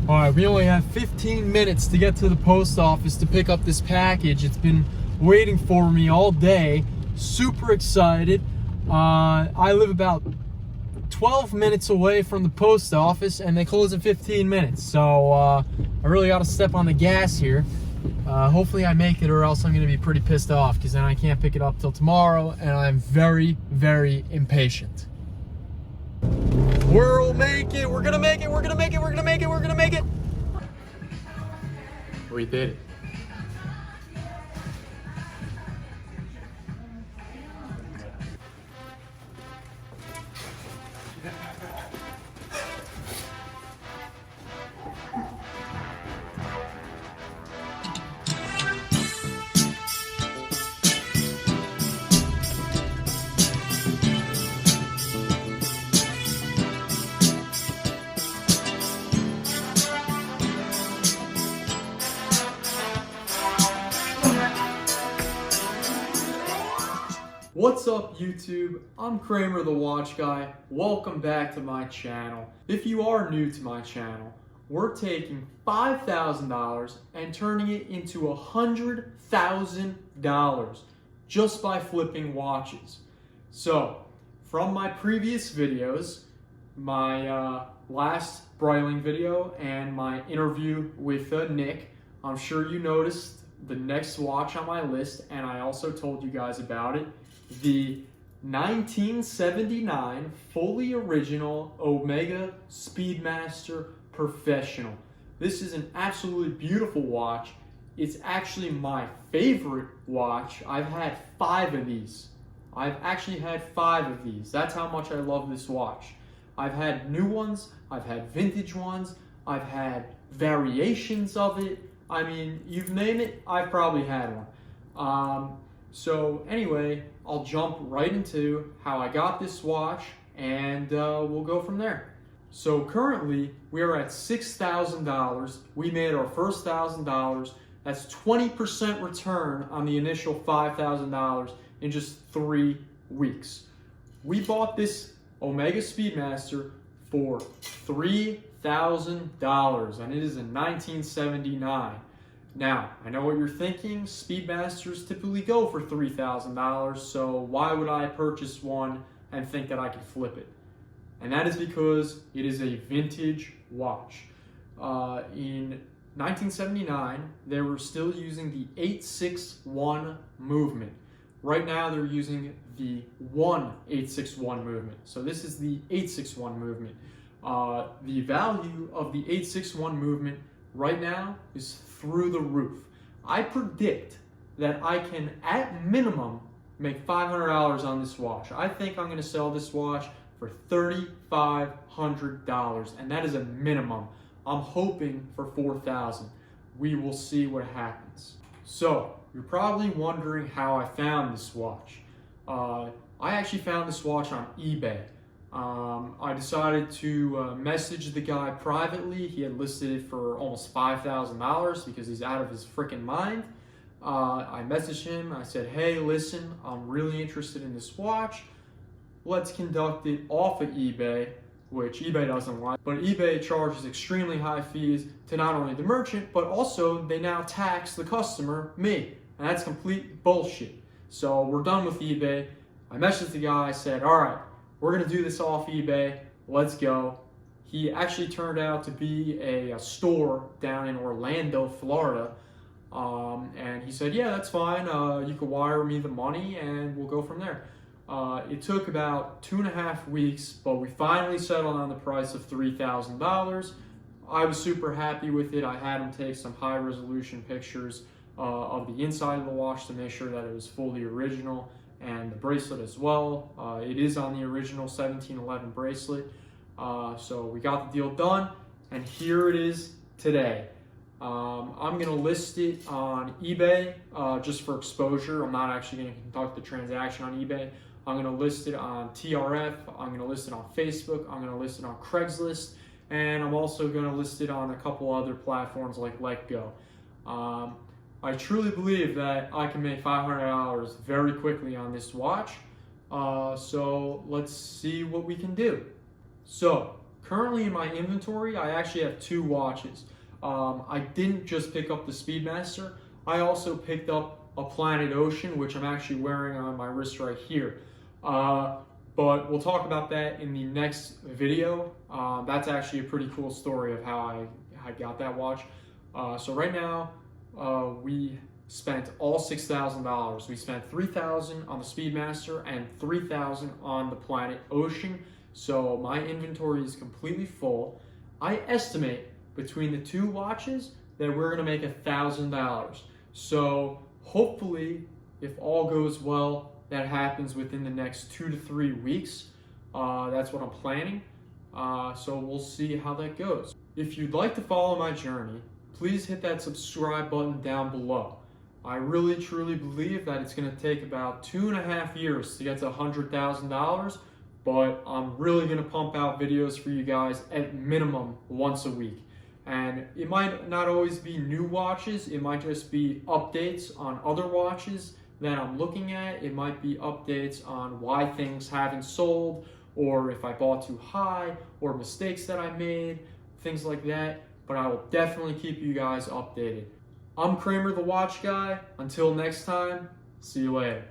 All right, we only have 15 minutes to get to the post office to pick up this package. It's been waiting for me all day. Super excited. I live about 12 minutes away from the post office and they close in 15 minutes. So I really got to step on the gas here. Hopefully I make it, or else I'm going to be pretty pissed off, because then I can't pick it up till tomorrow and I'm very, very impatient. We'll make it. We're gonna make it. We're gonna make it. We're gonna make it. We're gonna make it. We did it. What's up, YouTube? I'm Kramer the Watch Guy. Welcome back to my channel. If you are new to my channel, we're taking $5,000 and turning it into $100,000 just by flipping watches. So, from my previous videos, my last Breitling video and my interview with Nick, I'm sure you noticed the next watch on my list, and I also told you guys about it. The 1979 fully original Omega Speedmaster Professional. This is an absolutely beautiful watch. It's actually my favorite watch. I've had 5 of these. I've actually had 5 of these. That's how much I love this watch. I've had new ones, I've had vintage ones, I've had variations of it. I mean, you name it, I've probably had one. So anyway, I'll jump right into how I got this watch, and we'll go from there. So currently, we are at $6,000. We made our first $1,000. That's 20% return on the initial $5,000 in just 3 weeks. We bought this Omega Speedmaster for $3,000, and it is in 1979. Now, I know what you're thinking. Speedmasters typically go for $3,000, so why would I purchase one and think that I could flip it? And that is because it is a vintage watch. In 1979, they were still using the 861 movement. Right now, they're using the 1861 movement. So this is the 861 movement. The value of the 861 movement right now is through the roof. I predict that I can, at minimum, make $500 on this watch. I think I'm going to sell this watch for $3,500, and that is a minimum. I'm hoping for $4,000. We will see what happens. So, you're probably wondering how I found this watch. I actually found this watch on eBay. I decided to message the guy privately. He had listed it for almost $5,000 because he's out of his freaking mind. I messaged him. I said, hey, listen, I'm really interested in this watch. Let's conduct it off of eBay, which eBay doesn't like. But eBay charges extremely high fees to not only the merchant, but also they now tax the customer, me. And that's complete bullshit. So we're done with eBay. I messaged the guy. I said, all right, we're gonna do this off eBay, let's go. He actually turned out to be a store down in Orlando, Florida. And he said, yeah, that's fine. You can wire me the money and we'll go from there. It took about 2.5 weeks, but we finally settled on the price of $3,000. I was super happy with it. I had him take some high resolution pictures of the inside of the watch to make sure that it was fully original, and the bracelet as well. It is on the original 1711 bracelet. So we got the deal done, and here it is today. I'm gonna list it on eBay just for exposure. I'm not actually gonna conduct the transaction on eBay. I'm gonna list it on TRF, I'm gonna list it on Facebook, I'm gonna list it on Craigslist, and I'm also gonna list it on a couple other platforms like LetGo. I truly believe that I can make $500 very quickly on this watch. So let's see what we can do. So currently in my inventory, I actually have 2 watches. I didn't just pick up the Speedmaster, I also picked up a Planet Ocean, which I'm actually wearing on my wrist right here. But we'll talk about that in the next video. That's actually a pretty cool story of how I got that watch. So right now, we spent all $6,000. We spent $3,000 on the Speedmaster and $3,000 on the Planet Ocean. So my inventory is completely full. I estimate between the 2 watches that we're gonna make $1,000. So hopefully, if all goes well, that happens within the next 2 to 3 weeks. That's what I'm planning. So we'll see how that goes. If you'd like to follow my journey, please hit that subscribe button down below. I really truly believe that it's going to take about 2.5 years to get to $100,000, but I'm really going to pump out videos for you guys at minimum once a week. And it might not always be new watches, it might just be updates on other watches that I'm looking at. It might be updates on why things haven't sold, or if I bought too high, or mistakes that I made, things like that. But I will definitely keep you guys updated. I'm Kramer the Watch Guy. Until next time, see you later.